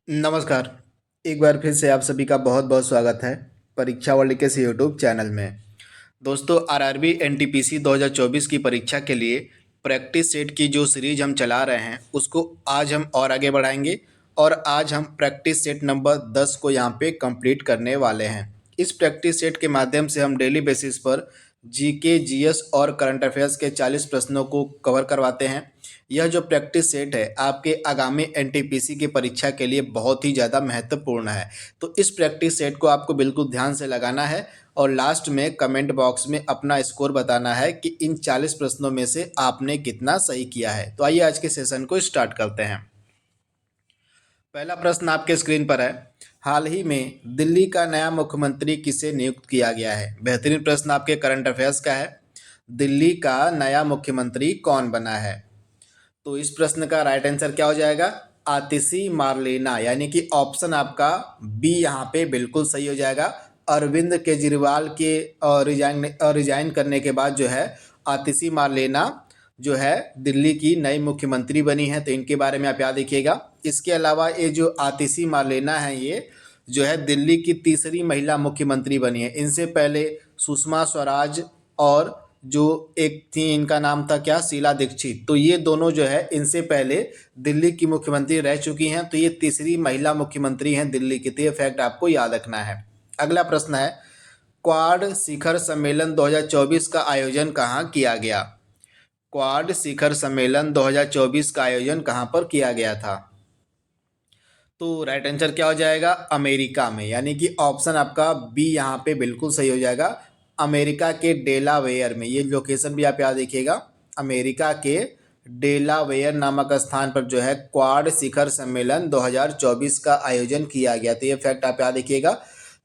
नमस्कार। एक बार फिर से आप सभी का बहुत बहुत स्वागत है परीक्षा वर्ल्ड के इस यूट्यूब चैनल में। दोस्तों, आरआरबी एनटीपीसी 2024 की परीक्षा के लिए प्रैक्टिस सेट की जो सीरीज हम चला रहे हैं उसको आज हम और आगे बढ़ाएंगे और आज हम प्रैक्टिस सेट नंबर 10 को यहाँ पे कंप्लीट करने वाले हैं। इस प्रैक्टिस सेट के माध्यम से हम डेली बेसिस पर जीके, जीएस और करंट अफेयर्स के 40 प्रश्नों को कवर करवाते हैं। यह जो प्रैक्टिस सेट है आपके आगामी एनटीपीसी की परीक्षा के लिए बहुत ही ज़्यादा महत्वपूर्ण है। तो इस प्रैक्टिस सेट को आपको बिल्कुल ध्यान से लगाना है और लास्ट में कमेंट बॉक्स में अपना स्कोर बताना है कि इन 40 प्रश्नों में से आपने कितना सही किया है। तो आइए आज के सेशन को स्टार्ट करते हैं। पहला प्रश्न आपके स्क्रीन पर है, हाल ही में दिल्ली का नया मुख्यमंत्री किसे नियुक्त किया गया है। बेहतरीन प्रश्न आपके करंट अफेयर्स का है। दिल्ली का नया मुख्यमंत्री कौन बना है? तो इस प्रश्न का राइट आंसर क्या हो जाएगा? आतिशी मार्लेना, यानी कि ऑप्शन आपका बी यहाँ पे बिल्कुल सही हो जाएगा। अरविंद केजरीवाल के रिजाइन करने के बाद जो है आतिशी मार्लेना जो है दिल्ली की नई मुख्यमंत्री बनी है। तो इनके बारे में आप याद रखिएगा। इसके अलावा ये जो आतिशी मार्लेना है ये जो है दिल्ली की तीसरी महिला मुख्यमंत्री बनी है। इनसे पहले सुषमा स्वराज और जो एक थी, इनका नाम था क्या, शीला दीक्षित। तो ये दोनों जो है इनसे पहले दिल्ली की मुख्यमंत्री रह चुकी हैं। तो ये तीसरी महिला मुख्यमंत्री हैं दिल्ली की। तो ये फैक्ट आपको याद रखना है। अगला प्रश्न है, क्वाड शिखर सम्मेलन 2024 का आयोजन कहाँ किया गया? क्वाड शिखर सम्मेलन 2024 का आयोजन कहाँ पर किया गया था? तो राइट आंसर क्या हो जाएगा? अमेरिका में, यानी कि ऑप्शन आपका बी यहाँ पे बिल्कुल सही हो जाएगा। अमेरिका के डेलावेयर में, ये लोकेशन भी आप याद रखिएगा। अमेरिका के डेलावेयर नामक स्थान पर जो है क्वाड शिखर सम्मेलन 2024 का आयोजन किया गया। तो ये फैक्ट आप याद रखिएगा।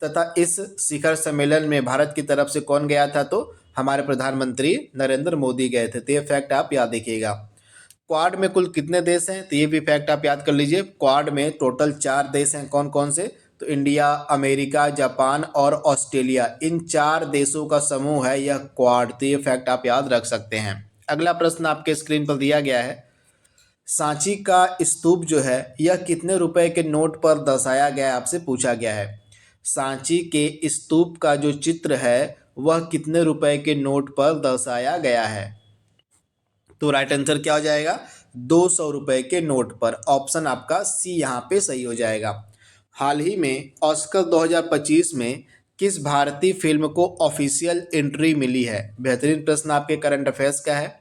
तथा इस शिखर सम्मेलन में भारत की तरफ से कौन गया था? तो हमारे प्रधानमंत्री नरेंद्र मोदी गए थे। तो ये फैक्ट आप याद रखिएगा। क्वाड में कुल कितने देश हैं? तो ये भी फैक्ट आप याद कर लीजिए। क्वाड में टोटल 4 देश हैं। कौन कौन से? तो इंडिया, अमेरिका, जापान और ऑस्ट्रेलिया, इन 4 देशों का समूह है यह क्वाड। तो ये फैक्ट आप याद रख सकते हैं। अगला प्रश्न आपके स्क्रीन पर दिया गया है, सांची का स्तूप जो है यह कितने रुपए के नोट पर दर्शाया गया है? आपसे पूछा गया है। सांची के स्तूप का जो चित्र है वह कितने रुपए के नोट पर दर्शाया गया है? तो राइट आंसर क्या हो जाएगा? 200 रुपए के नोट पर। ऑप्शन आपका सी यहाँ पे सही हो जाएगा। हाल ही में ऑस्कर 2025 में किस भारतीय फिल्म को ऑफिशियल एंट्री मिली है? बेहतरीन प्रश्न आपके करंट अफेयर्स का है।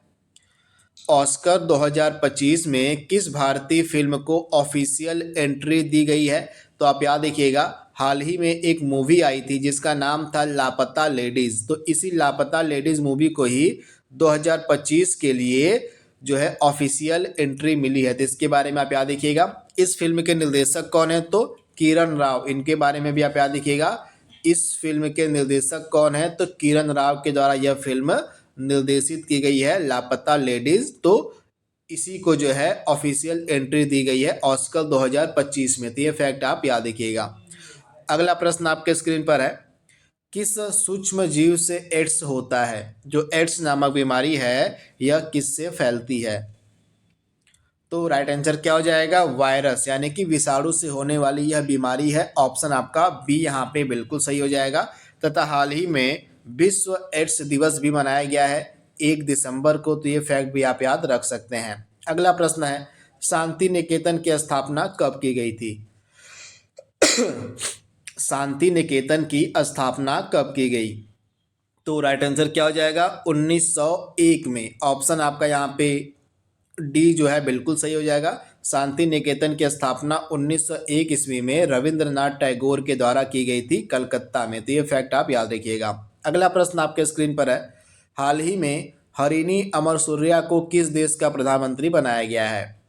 ऑस्कर 2025 में किस भारतीय फिल्म को ऑफिशियल एंट्री दी गई है? तो आप याद रखिएगा, हाल ही में एक मूवी आई थी जिसका नाम था लापता लेडीज। तो इसी लापता लेडीज मूवी को ही 2025 के लिए जो है ऑफिशियल एंट्री मिली है। तो इसके बारे में आप याद रखिएगा। इस फिल्म के निर्देशक कौन है? तो किरण राव। इनके बारे में भी आप याद रखिएगा। इस फिल्म के निर्देशक कौन है? तो किरण राव के द्वारा यह फिल्म निर्देशित की गई है, लापता लेडीज। तो इसी को जो है ऑफिशियल एंट्री दी गई है ऑस्कर 2025 में। तो ये फैक्ट आप याद रखिएगा। अगला प्रश्न आपके स्क्रीन पर है, किस सूक्ष्म जीव से एड्स होता है? जो एड्स नामक बीमारी है यह किससे फैलती है? तो राइट आंसर क्या हो जाएगा? वायरस, यानी कि विषाणु से होने वाली यह बीमारी है। ऑप्शन आपका बी यहाँ पे बिल्कुल सही हो जाएगा। तथा हाल ही में विश्व एड्स दिवस भी मनाया गया है 1 दिसंबर को। तो ये फैक्ट भी आप याद रख सकते हैं। अगला प्रश्न है, शांति निकेतन की स्थापना कब की गई थी? शांति निकेतन की स्थापना कब की गई? तो राइट आंसर क्या हो जाएगा? 1901 में। ऑप्शन आपका यहाँ पे डी जो है बिल्कुल सही हो जाएगा। शांति निकेतन की स्थापना 1901 ईस्वी में रविंद्रनाथ टैगोर के द्वारा की गई थी कलकत्ता में। तो ये फैक्ट आप याद रखिएगा। अगला प्रश्न आपके स्क्रीन पर है, हाल ही में हरिनी अमरसूरिया को किस देश का प्रधानमंत्री बनाया गया है?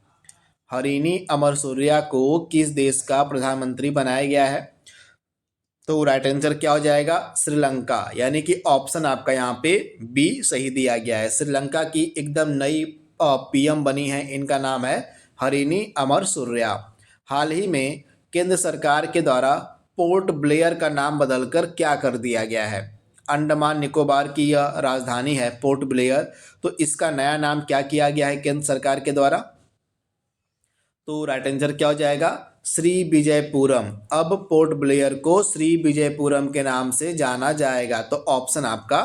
हरिनी अमरसूरिया को किस देश का प्रधानमंत्री बनाया गया है? तो राइट आंसर क्या हो जाएगा? श्रीलंका, यानी कि ऑप्शन आपका यहाँ पे बी सही दिया गया है। श्रीलंका की एकदम नई पीएम बनी है, इनका नाम है हरिनी अमरसूरिया। हाल ही में केंद्र सरकार के द्वारा पोर्ट ब्लेयर का नाम बदलकर क्या कर दिया गया है? अंडमान निकोबार की यह राजधानी है पोर्ट ब्लेयर। तो इसका नया नाम क्या किया गया है केंद्र सरकार के द्वारा? तो राइट आंसर क्या हो जाएगा? श्री विजयपुरम। अब पोर्ट ब्लेयर को श्री विजयपुरम के नाम से जाना जाएगा। तो ऑप्शन आपका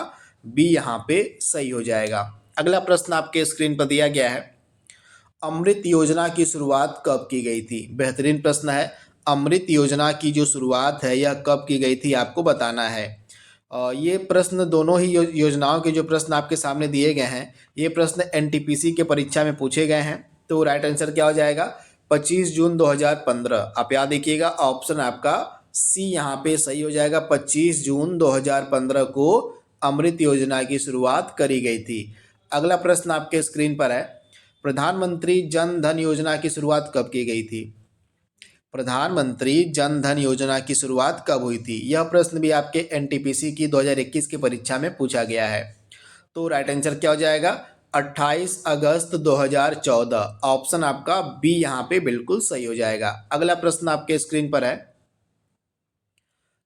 बी यहाँ पे सही हो जाएगा। अगला प्रश्न आपके स्क्रीन पर दिया गया है, अमृत योजना की शुरुआत कब की गई थी? बेहतरीन प्रश्न है। अमृत योजना की जो शुरुआत है यह कब की गई थी आपको बताना है। ये प्रश्न दोनों ही योजनाओं के जो प्रश्न आपके सामने दिए गए हैं, ये प्रश्न एनटीपीसी के परीक्षा में पूछे गए हैं। तो राइट आंसर क्या हो जाएगा? 25 जून 2015। आप याद रखिएगा, ऑप्शन आपका सी यहाँ पे सही हो जाएगा। 25 जून 2015 को अमृत योजना की शुरुआत करी गई थी। अगला प्रश्न आपके स्क्रीन पर है, प्रधानमंत्री जन धन योजना की शुरुआत कब की गई थी? प्रधानमंत्री जन धन योजना की शुरुआत कब हुई थी? यह प्रश्न भी आपके एनटीपीसी की 2021 की परीक्षा में पूछा गया है। तो राइट आंसर क्या हो जाएगा? 28 अगस्त 2014। ऑप्शन आपका बी यहाँ पे बिल्कुल सही हो जाएगा। अगला प्रश्न आपके स्क्रीन पर है,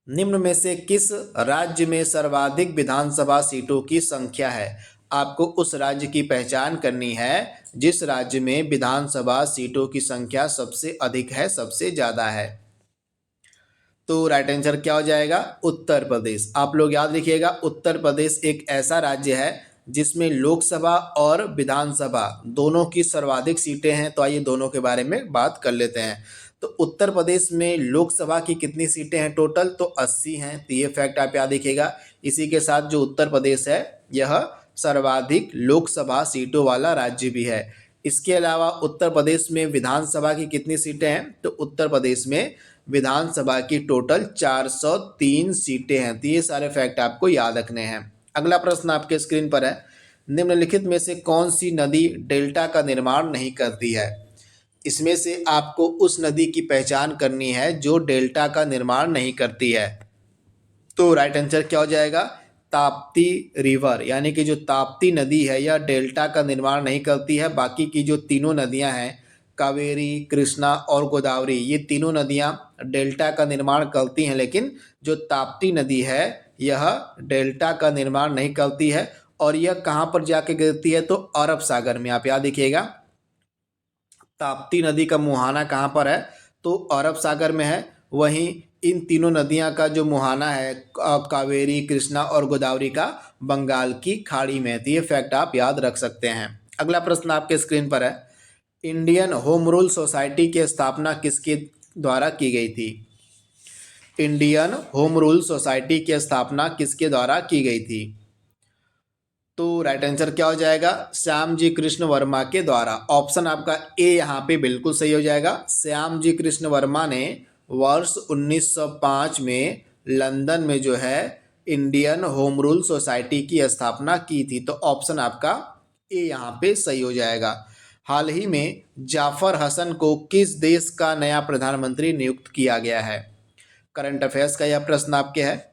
निम्न में से किस राज्य में सर्वाधिक विधानसभा सीटों की संख्या है? आपको उस राज्य की पहचान करनी है जिस राज्य में विधानसभा सीटों की संख्या सबसे अधिक है, सबसे ज़्यादा है। तो राइट आंसर क्या हो जाएगा? उत्तर प्रदेश। आप लोग याद रखिएगा, उत्तर प्रदेश एक ऐसा राज्य है जिसमें लोकसभा और विधानसभा दोनों की सर्वाधिक सीटें हैं। तो आइए दोनों के बारे में बात कर लेते हैं। तो उत्तर प्रदेश में लोकसभा की कितनी सीटें हैं टोटल? तो 80 हैं। तो ये फैक्ट आप याद रखिएगा। इसी के साथ जो उत्तर प्रदेश है यह सर्वाधिक लोकसभा सीटों वाला राज्य भी है। इसके अलावा उत्तर प्रदेश में विधानसभा की कितनी सीटें हैं? तो उत्तर प्रदेश में विधानसभा की टोटल 403 सीटें हैं। तो ये सारे फैक्ट आपको याद रखने हैं। अगला प्रश्न आपके स्क्रीन पर है, निम्नलिखित में से कौन सी नदी डेल्टा का निर्माण नहीं करती है? इसमें से आपको उस नदी की पहचान करनी है जो डेल्टा का निर्माण नहीं करती है। तो राइट आंसर क्या हो जाएगा? ताप्ती रिवर, यानी कि जो ताप्ती नदी है यह डेल्टा का निर्माण नहीं करती है। बाकी की जो तीनों नदियां हैं, कावेरी, कृष्णा और गोदावरी, ये तीनों नदियां डेल्टा का निर्माण करती हैं, लेकिन जो ताप्ती नदी है यह डेल्टा का निर्माण नहीं करती है। और यह कहाँ पर जाके गिरती है? तो अरब सागर में। आप याद रखिएगा, ताप्ती नदी का मुहाना कहाँ पर है? तो अरब सागर में है। वहीं इन तीनों नदियां का जो मुहाना है कावेरी, कृष्णा और गोदावरी का बंगाल की खाड़ी में है। तो ये फैक्ट आप याद रख सकते हैं। अगला प्रश्न आपके स्क्रीन पर है, इंडियन होम रूल सोसाइटी की स्थापना किसके द्वारा की गई थी? इंडियन होम रूल सोसाइटी की स्थापना किसके द्वारा की गई थी? तो राइट आंसर क्या हो जाएगा? श्याम जी कृष्ण वर्मा के द्वारा। ऑप्शन आपका ए यहाँ पे बिल्कुल सही हो जाएगा। श्याम जी कृष्ण वर्मा ने वर्ष 1905 में लंदन में जो है इंडियन होम रूल सोसाइटी की स्थापना की थी। तो ऑप्शन आपका ए यहाँ पे सही हो जाएगा। हाल ही में जाफर हसन को किस देश का नया प्रधानमंत्री नियुक्त किया गया है? करंट अफेयर्स का यह प्रश्न आपके है,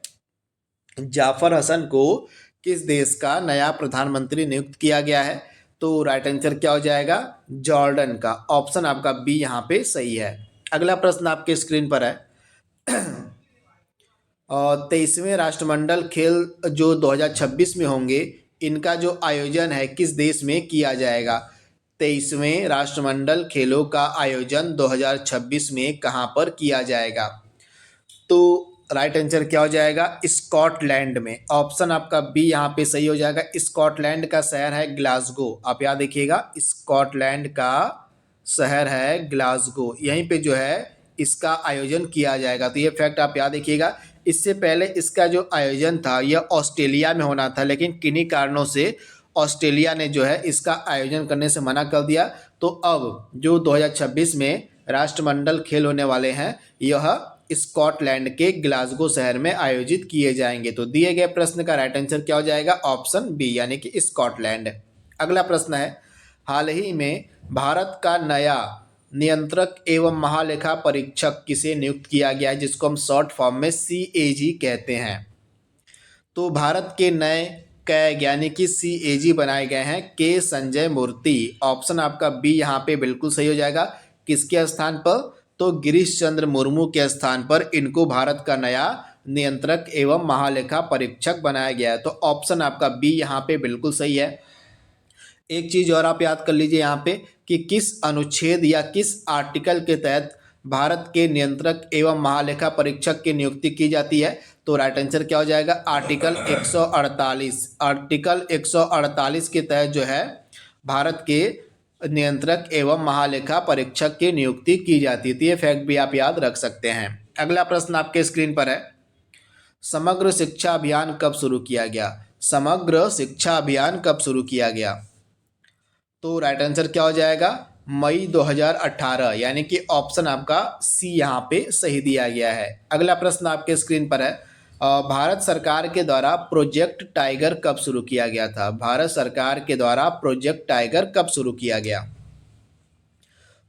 जाफर हसन को किस देश का नया प्रधानमंत्री नियुक्त किया गया है? तो राइट आंसर क्या हो जाएगा? जॉर्डन का। ऑप्शन आपका बी यहाँ पे सही है। अगला प्रश्न आपके स्क्रीन पर है, 23वें राष्ट्रमंडल खेल जो 2026 में होंगे, इनका जो आयोजन है किस देश में किया जाएगा? 23वें राष्ट्रमंडल खेलों का आयोजन 2026 में कहाँ पर किया जाएगा? तो राइट आंसर क्या हो जाएगा? स्कॉटलैंड में। ऑप्शन आपका बी यहाँ पे सही हो जाएगा। स्कॉटलैंड का शहर है ग्लासगो। आप याद रखिएगा, स्कॉटलैंड का शहर है ग्लासगो, यहीं पे जो है इसका आयोजन किया जाएगा। तो ये फैक्ट आप याद रखिएगा। इससे पहले इसका जो आयोजन था यह ऑस्ट्रेलिया में होना था, लेकिन किन्हीं कारणों से ऑस्ट्रेलिया ने जो है इसका आयोजन करने से मना कर दिया। तो अब जो 2026 में राष्ट्रमंडल खेल होने वाले हैं यह स्कॉटलैंड के ग्लासगो शहर में आयोजित किए जाएंगे। तो दिए गए प्रश्न का राइट आंसर क्या हो जाएगा? ऑप्शन बी, यानी कि स्कॉटलैंड। अगला प्रश्न है, हाल ही में भारत का नया नियंत्रक एवं महालेखा परीक्षक किसे नियुक्त किया गया है, जिसको हम शॉर्ट फॉर्म में CAG कहते हैं? तो भारत के नए कैग यानी कि CAG बनाए गए हैं के संजय मूर्ति। ऑप्शन आपका बी यहाँ पे बिल्कुल सही हो जाएगा। किसके स्थान पर? तो गिरीश चंद्र मुर्मू के स्थान पर इनको भारत का नया नियंत्रक एवं महालेखा परीक्षक बनाया गया है। तो ऑप्शन आपका बी यहाँ पे बिल्कुल सही है। एक चीज और आप याद कर लीजिए यहाँ पे कि किस अनुच्छेद या किस आर्टिकल के तहत भारत के नियंत्रक एवं महालेखा परीक्षक की नियुक्ति की जाती है? तो राइट आंसर क्या हो जाएगा? आर्टिकल 148। आर्टिकल 148 के तहत जो है भारत के नियंत्रक एवं महालेखा परीक्षक की नियुक्ति की जाती है। तो ये फैक्ट भी आप याद रख सकते हैं। अगला प्रश्न आपके स्क्रीन पर है, समग्र शिक्षा अभियान कब शुरू किया गया? समग्र शिक्षा अभियान कब शुरू किया गया? तो राइट आंसर क्या हो जाएगा? मई 2018, यानी कि ऑप्शन आपका सी यहाँ पे सही दिया गया है। अगला प्रश्न आपके स्क्रीन पर है, भारत सरकार के द्वारा प्रोजेक्ट टाइगर कब शुरू किया गया था? भारत सरकार के द्वारा प्रोजेक्ट टाइगर कब शुरू किया गया?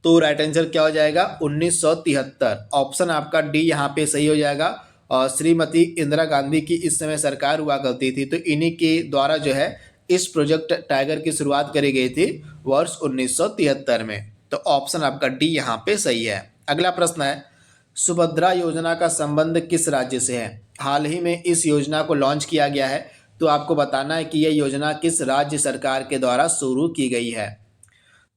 तो राइट आंसर क्या हो जाएगा? 1973। ऑप्शन आपका डी यहाँ पे सही हो जाएगा। और श्रीमती इंदिरा गांधी की इस समय सरकार हुआ करती थी, तो इन्हीं के द्वारा जो है इस प्रोजेक्ट टाइगर की शुरुआत करी गई थी वर्ष 1973 में। तो ऑप्शन आपका डी यहाँ पे सही है। अगला प्रश्न है, सुभद्रा योजना का संबंध किस राज्य से है? हाल ही में इस योजना को लॉन्च किया गया है, तो आपको बताना है कि यह योजना किस राज्य सरकार के द्वारा शुरू की गई है।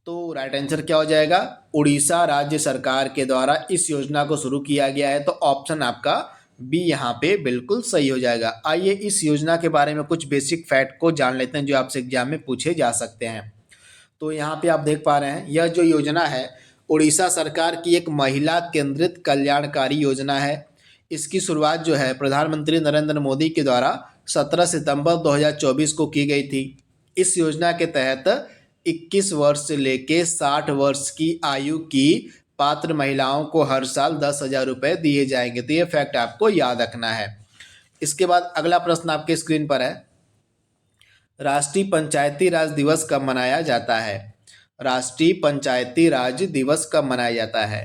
तो राइट आंसर क्या हो जाएगा? उड़ीसा राज्य सरकार के द्वारा इस योजना को शुरू किया गया है। तो ऑप्शन आपका बी यहाँ पे बिल्कुल सही हो जाएगा। आइए इस योजना के बारे में कुछ बेसिक फैक्ट को जान लेते हैं जो आपसे एग्जाम में पूछे जा सकते हैं। तो यहाँ पे आप देख पा रहे हैं, यह जो योजना है उड़ीसा सरकार की एक महिला केंद्रित कल्याणकारी योजना है। इसकी शुरुआत जो है प्रधानमंत्री नरेंद्र मोदी के द्वारा 17 सितंबर 2024 को की गई थी। इस योजना के तहत 21 वर्ष से लेके 60 वर्ष की आयु की पात्र महिलाओं को हर साल 10,000 रुपये दिए जाएंगे। तो ये फैक्ट आपको याद रखना है। इसके बाद अगला प्रश्न आपके स्क्रीन पर है, राष्ट्रीय पंचायती राज दिवस कब मनाया जाता है? राष्ट्रीय पंचायती राज दिवस कब मनाया जाता है?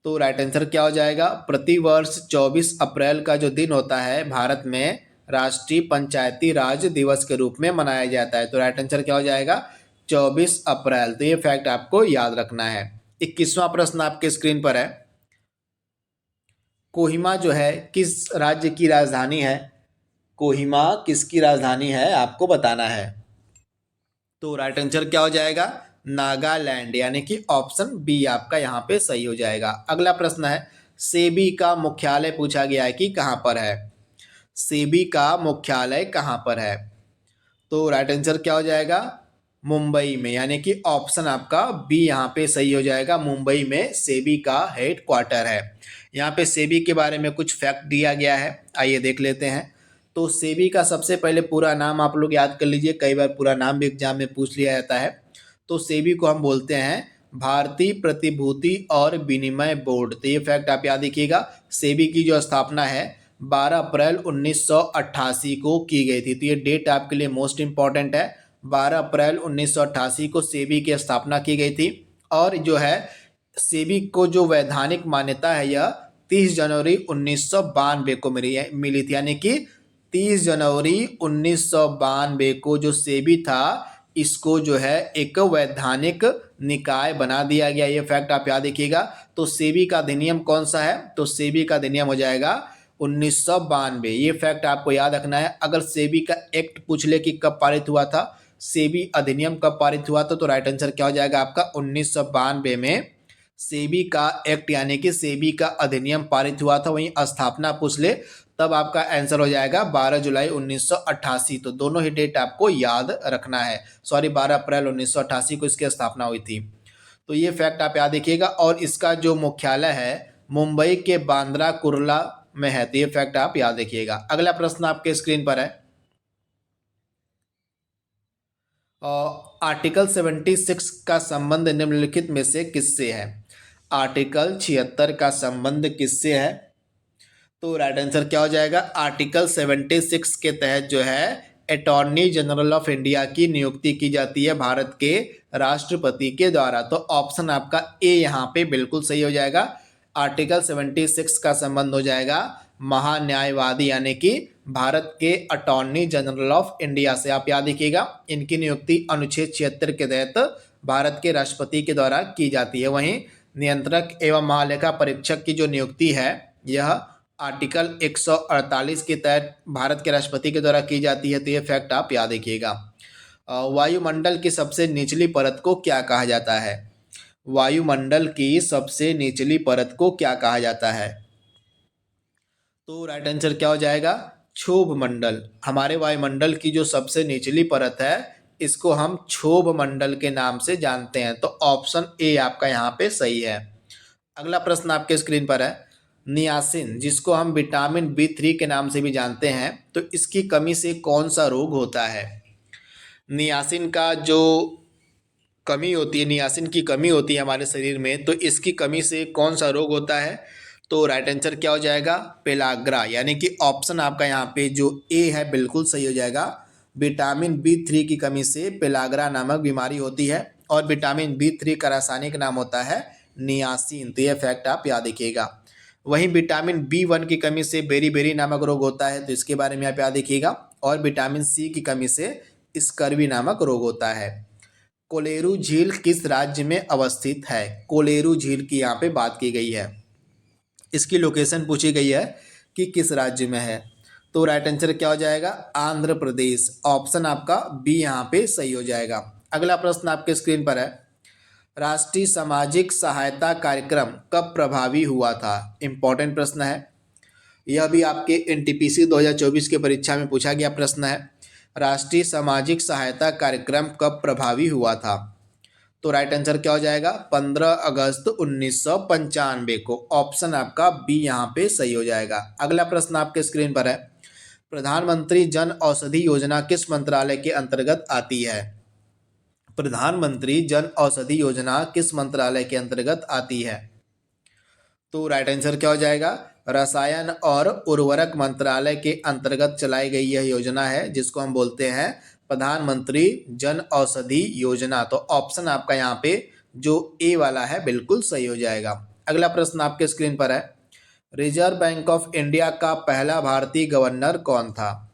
तो राइट आंसर क्या हो जाएगा? प्रतिवर्ष 24 अप्रैल का जो दिन होता है भारत में राष्ट्रीय पंचायती राज दिवस के रूप में मनाया जाता है। तो राइट आंसर क्या हो जाएगा? 24 अप्रैल। तो ये फैक्ट आपको याद रखना है। 21वां प्रश्न आपके स्क्रीन पर है, कोहिमा जो है किस राज्य की राजधानी है? कोहिमा किसकी राजधानी है आपको बताना है। तो राइट आंसर क्या हो जाएगा? नागालैंड, यानी कि ऑप्शन बी आपका यहाँ पे सही हो जाएगा। अगला प्रश्न है, सेबी का मुख्यालय पूछा गया है कि कहाँ पर है? सेबी का मुख्यालय कहाँ पर है? तो राइट आंसर क्या हो जाएगा? मुंबई में, यानी कि ऑप्शन आपका बी यहाँ पे सही हो जाएगा। मुंबई में सेबी का हेड क्वार्टर है। यहाँ पे सेबी के बारे में कुछ फैक्ट दिया गया है, आइए देख लेते हैं। तो सेबी का सबसे पहले पूरा नाम आप लोग याद कर लीजिए, कई बार पूरा नाम भी एग्जाम में पूछ लिया जाता है। तो सेबी को हम बोलते हैं भारतीय प्रतिभूति और विनिमय बोर्ड। तो ये फैक्ट आप याद रखिएगा। सेबी की जो स्थापना है 12 अप्रैल 1988 को की गई थी। तो ये डेट आपके लिए मोस्ट इंपॉर्टेंट है। 12 अप्रैल 1988 को सेबी की स्थापना की गई थी। और जो है सेबी को जो वैधानिक मान्यता है यह 30 जनवरी 1992 को मिली थी, यानी कि 30 जनवरी 1992 को जो सेबी था इसको जो है एक वैधानिक निकाय बना दिया गया। ये फैक्ट आप याद रखिएगा। तो सेबी का अधिनियम कौन सा है? तो सेबी का अधिनियम हो जाएगा 1992। ये फैक्ट आपको याद रखना है। अगर सेबी का एक्ट पूछ ले कि कब पारित हुआ था, सेबी अधिनियम कब पारित हुआ था, तो राइट आंसर क्या हो जाएगा आपका? 1992 में सेबी का एक्ट यानी कि सेबी का अधिनियम पारित हुआ था। वहीं स्थापना पूछ ले तब आपका आंसर हो जाएगा 12 जुलाई 1988। तो दोनों ही डेट आपको याद रखना है। 12 अप्रैल 1988 को इसकी स्थापना हुई थी। तो ये फैक्ट आप याद रखिएगा। और इसका जो मुख्यालय है मुंबई के बांद्रा कुर्ला में है। तो ये फैक्ट आप याद रखिएगा। अगला प्रश्न आपके स्क्रीन पर है, आर्टिकल 76 का संबंध निम्नलिखित में से किससे है? आर्टिकल 76 का संबंध किससे है? तो राइट आंसर क्या हो जाएगा? आर्टिकल 76 के तहत जो है अटॉर्नी जनरल ऑफ इंडिया की नियुक्ति की जाती है भारत के राष्ट्रपति के द्वारा। तो ऑप्शन आपका ए यहाँ पे बिल्कुल सही हो जाएगा। आर्टिकल 76 का संबंध हो जाएगा महान्यायवादी यानी कि भारत के अटॉर्नी जनरल ऑफ इंडिया से। आप याद रखिएगा इनकी नियुक्ति अनुच्छेद 76 के तहत भारत के राष्ट्रपति के द्वारा की जाती है। वहीं नियंत्रक एवं महालेखा परीक्षक की जो नियुक्ति है यह आर्टिकल 148 के तहत भारत के राष्ट्रपति के द्वारा की जाती है। तो ये फैक्ट आप याद रखिएगा। वायुमंडल की सबसे निचली परत को क्या कहा जाता है? वायुमंडल की सबसे निचली परत को क्या कहा जाता है? तो राइट आंसर क्या हो जाएगा? क्षोभ मंडल। हमारे वायुमंडल की जो सबसे निचली परत है इसको हम क्षोभ मंडल के नाम से जानते हैं। तो ऑप्शन ए आपका यहाँ पे सही है। अगला प्रश्न आपके स्क्रीन पर है, नियासिन जिसको हम विटामिन बी 3 के नाम से भी जानते हैं, तो इसकी कमी से कौन सा रोग होता है? नियासिन का जो कमी होती है, नियासिन की कमी होती है हमारे शरीर में, तो इसकी कमी से कौन सा रोग होता है? तो राइट आंसर क्या हो जाएगा? पेलाग्रा। यानी कि ऑप्शन आपका यहाँ पे जो ए है बिल्कुल सही हो जाएगा। विटामिन बी 3 की कमी से पेलाग्रा नामक बीमारी होती है और विटामिन बी 3 का रासायनिक नाम होता है नियासिन। तो यह फैक्ट आप याद रखिएगा। वहीं विटामिन बी 1 की कमी से बेरी नामक रोग होता है, तो इसके बारे में आप याद रखिएगा। और विटामिन सी की कमी से स्कर्वी नामक रोग होता है। कोलेरू झील किस राज्य में अवस्थित है? कोलेरू झील की यहाँ पे बात की गई है। इसकी लोकेशन पूछी गई है कि किस राज्य में है। तो राइट आंसर क्या हो जाएगा? आंध्र प्रदेश। ऑप्शन आपका बी यहाँ पे सही हो जाएगा। अगला प्रश्न आपके स्क्रीन पर है, राष्ट्रीय सामाजिक सहायता कार्यक्रम कब प्रभावी हुआ था? इंपॉर्टेंट प्रश्न है। यह भी आपके एनटीपीसी 2024 के परीक्षा में पूछा गया प्रश्न है। राष्ट्रीय सामाजिक सहायता कार्यक्रम कब प्रभावी हुआ था? तो राइट आंसर क्या हो जाएगा? 15 अगस्त 1995 को। ऑप्शन आपका बी यहाँ पे सही हो जाएगा। अगला प्रश्न आपके स्क्रीन पर है, प्रधानमंत्री जन औषधि योजना किस मंत्रालय के अंतर्गत आती है? प्रधानमंत्री जन औषधि योजना किस मंत्रालय के अंतर्गत आती है? तो राइट आंसर क्या हो जाएगा? रसायन और उर्वरक मंत्रालय के अंतर्गत चलाई गई यह योजना है जिसको हम बोलते हैं प्रधानमंत्री जन औषधि योजना। तो ऑप्शन आपका यहाँ पे जो ए वाला है बिल्कुल सही हो जाएगा। अगला प्रश्न आपके स्क्रीन पर है, रिजर्व बैंक ऑफ इंडिया का पहला भारतीय गवर्नर कौन था?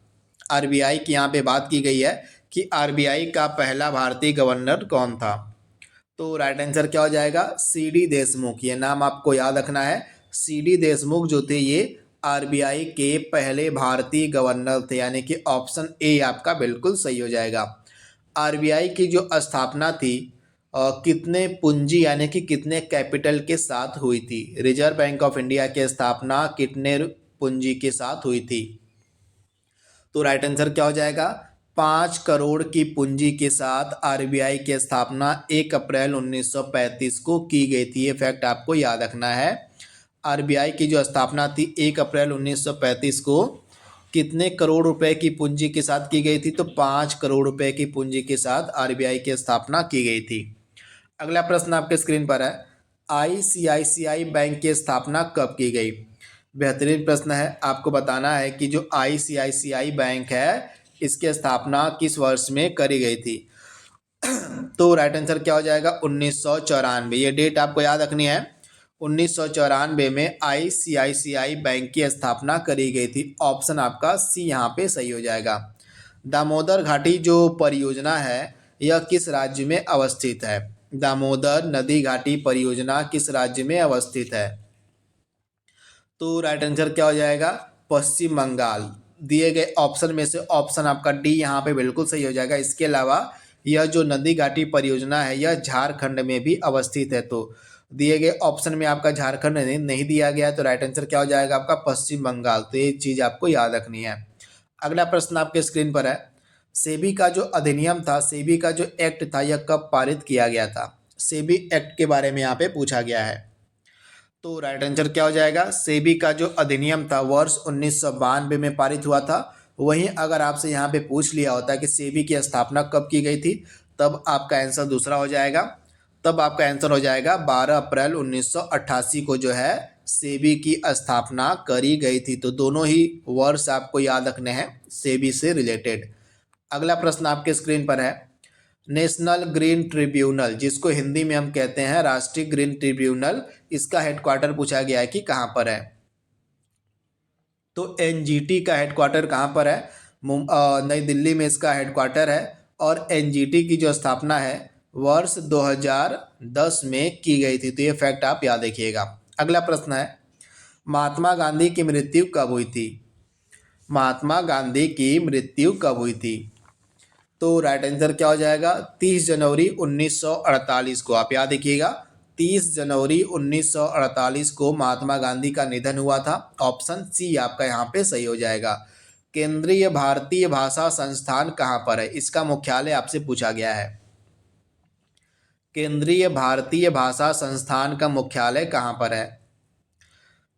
आरबीआई की यहाँ पे बात की गई है कि आरबीआई का पहला भारतीय गवर्नर कौन था? तो राइट आंसर क्या हो जाएगा? सीडी देशमुख। ये नाम आपको याद रखना है। सीडी देशमुख जो थे ये आरबीआई के पहले भारतीय गवर्नर थे। यानी कि ऑप्शन ए आपका बिल्कुल सही हो जाएगा। आरबीआई की जो स्थापना थी कितने पूंजी यानी कि कितने कैपिटल के साथ हुई थी? रिजर्व बैंक ऑफ इंडिया की स्थापना कितने पूंजी के साथ हुई थी? तो राइट आंसर क्या हो जाएगा? 5 करोड़ की पूंजी के साथ आरबीआई की स्थापना 1 अप्रैल 1935 को की गई थी। ये फैक्ट आपको याद रखना है। आरबीआई की जो स्थापना थी 1 अप्रैल 1935 को कितने करोड़ रुपए की पूंजी के साथ की गई थी? तो 5 करोड़ रुपए की पूंजी के साथ आरबीआई की स्थापना की गई थी। अगला प्रश्न आपके स्क्रीन पर है, आईसीआईसीआई बैंक की स्थापना कब की गई? बेहतरीन प्रश्न है। आपको बताना है कि जो आईसीआईसीआई बैंक है इसकी स्थापना किस वर्ष में करी गई थी? तो राइट आंसर क्या हो जाएगा? 1994। ये डेट आपको याद रखनी है। 1994 में आईसीआईसीआई बैंक की स्थापना करी गई थी। ऑप्शन आपका सी यहाँ पे सही हो जाएगा। दामोदर घाटी जो परियोजना है यह किस राज्य में अवस्थित है? दामोदर नदी घाटी परियोजना किस राज्य में अवस्थित है? तो राइट आंसर क्या हो जाएगा? पश्चिम बंगाल। दिए गए ऑप्शन में से ऑप्शन आपका डी यहाँ पे बिल्कुल सही हो जाएगा। इसके अलावा यह जो नदी घाटी परियोजना है यह झारखंड में भी अवस्थित है। तो दिए गए ऑप्शन में आपका झारखंड नहीं दिया गया, तो राइट आंसर क्या हो जाएगा आपका? पश्चिम बंगाल। तो ये चीज़ आपको याद रखनी है। अगला प्रश्न आपके स्क्रीन पर है, सेबी का जो अधिनियम था, सेबी का जो एक्ट था यह कब पारित किया गया था? सेबी एक्ट के बारे में यहाँ पे पूछा गया है। तो राइट आंसर क्या हो जाएगा? सेबी का जो अधिनियम था वर्ष 1992 में पारित हुआ था। वहीं अगर आपसे यहाँ पे पूछ लिया होता है कि सेबी की स्थापना कब की गई थी, तब आपका आंसर दूसरा हो जाएगा। तब आपका आंसर हो जाएगा 12 अप्रैल 1988 को जो है सेबी की स्थापना करी गई थी। तो दोनों ही वर्ष आपको याद रखने हैं सेबी से रिलेटेड। अगला प्रश्न आपके स्क्रीन पर है, नेशनल ग्रीन ट्रिब्यूनल जिसको हिंदी में हम कहते हैं राष्ट्रीय ग्रीन ट्रिब्यूनल, इसका हेडक्वार्टर पूछा गया है कि कहाँ पर है? तो एनजीटी का हेडक्वार्टर कहाँ पर है? नई दिल्ली में इसका हेडक्वार्टर है। और एनजीटी की जो स्थापना है वर्ष 2010 में की गई थी। तो ये फैक्ट आप याद रखिएगा। अगला प्रश्न है, महात्मा गांधी की मृत्यु कब हुई थी? महात्मा गांधी की मृत्यु कब हुई थी? तो राइट आंसर क्या हो जाएगा? 30 जनवरी 1948 को। आप याद रखिएगा 30 जनवरी 1948 को महात्मा गांधी का निधन हुआ था। ऑप्शन सी आपका यहाँ पे सही हो जाएगा। केंद्रीय भारतीय भाषा संस्थान कहाँ पर है, इसका मुख्यालय आपसे पूछा गया है। केंद्रीय भारतीय भाषा संस्थान का मुख्यालय कहाँ पर है?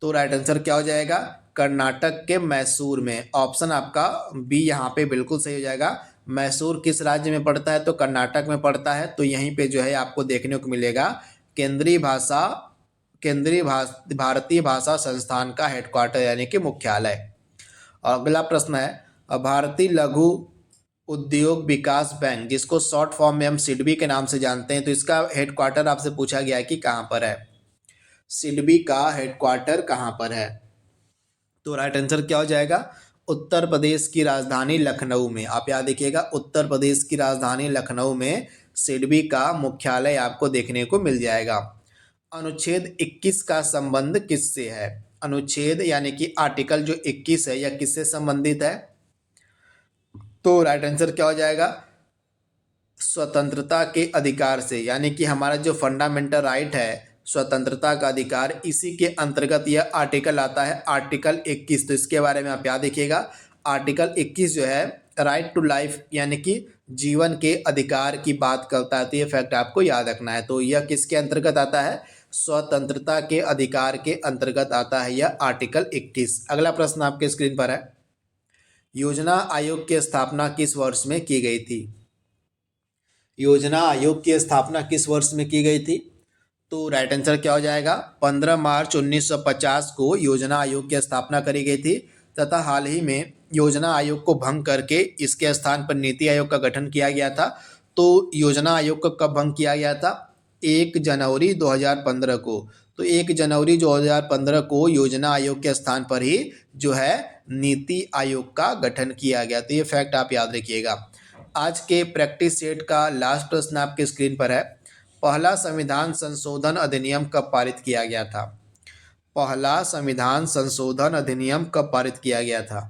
तो राइट आंसर क्या हो जाएगा? कर्नाटक के मैसूर में। ऑप्शन आपका बी यहाँ पे बिल्कुल सही हो जाएगा। मैसूर किस राज्य में पड़ता है? तो कर्नाटक में पड़ता है। तो यहीं पे जो है आपको देखने को मिलेगा भारतीय भाषा संस्थान का हेडक्वार्टर यानी कि मुख्यालय। अगला प्रश्न है, भारतीय लघु उद्योग विकास बैंक, जिसको शॉर्ट फॉर्म में हम सिडबी के नाम से जानते हैं, तो इसका हेडक्वार्टर आपसे पूछा गया है कि कहाँ पर है। सिडबी का हेडक्वार्टर कहाँ पर है? तो राइट आंसर क्या हो जाएगा? उत्तर प्रदेश की राजधानी लखनऊ में। आप याद देखिएगा, उत्तर प्रदेश की राजधानी लखनऊ में सिडबी का मुख्यालय आपको देखने को मिल जाएगा। अनुच्छेद 21 का संबंध किससे है? अनुच्छेद यानी कि आर्टिकल जो 21 है यह किससे संबंधित है? तो राइट आंसर क्या हो जाएगा? स्वतंत्रता के अधिकार से, यानी कि हमारा जो फंडामेंटल राइट है स्वतंत्रता का अधिकार, इसी के अंतर्गत यह आर्टिकल आता है, आर्टिकल 21। तो इसके बारे में आप याद रखिएगा, आर्टिकल 21 जो है राइट टू लाइफ यानी कि जीवन के अधिकार की बात करता है। तो ये फैक्ट आपको याद रखना है। तो यह किसके अंतर्गत आता है? स्वतंत्रता के अधिकार के अंतर्गत आता है यह आर्टिकल 21। अगला प्रश्न आपके स्क्रीन पर है, योजना आयोग की स्थापना किस वर्ष में की गई थी? योजना आयोग की स्थापना किस वर्ष में की गई थी? तो राइट आंसर क्या हो जाएगा? 15 मार्च 1950 को योजना आयोग की स्थापना करी गई थी तथा हाल ही में योजना आयोग को भंग करके इसके स्थान पर नीति आयोग का गठन किया गया था। तो योजना आयोग को कब भंग किया गया था? 1 जनवरी 2015 को। तो 1 जनवरी 2015 को योजना आयोग के स्थान पर ही जो है नीति आयोग का गठन किया गया। तो ये फैक्ट आप याद रखिएगा। आज के प्रैक्टिस सेट का लास्ट प्रश्न आपके स्क्रीन पर है, पहला संविधान संशोधन अधिनियम कब पारित किया गया था? पहला संविधान संशोधन अधिनियम कब पारित किया गया था?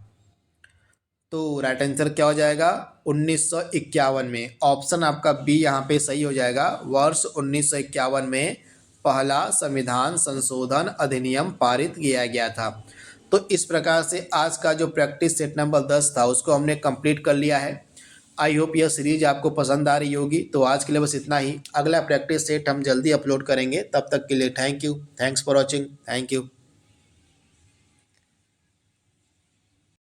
तो राइट आंसर क्या हो जाएगा? 1951 में। ऑप्शन आपका बी यहाँ पे सही हो जाएगा। वर्ष 1951 में पहला संविधान संशोधन अधिनियम पारित किया गया था। तो इस प्रकार से आज का जो प्रैक्टिस सेट नंबर 10 था उसको हमने कंप्लीट कर लिया है। आई होप यह सीरीज आपको पसंद आ रही होगी। तो आज के लिए बस इतना ही। अगला प्रैक्टिस सेट हम जल्दी अपलोड करेंगे। तब तक के लिए thank you, thanks for watching, thank you.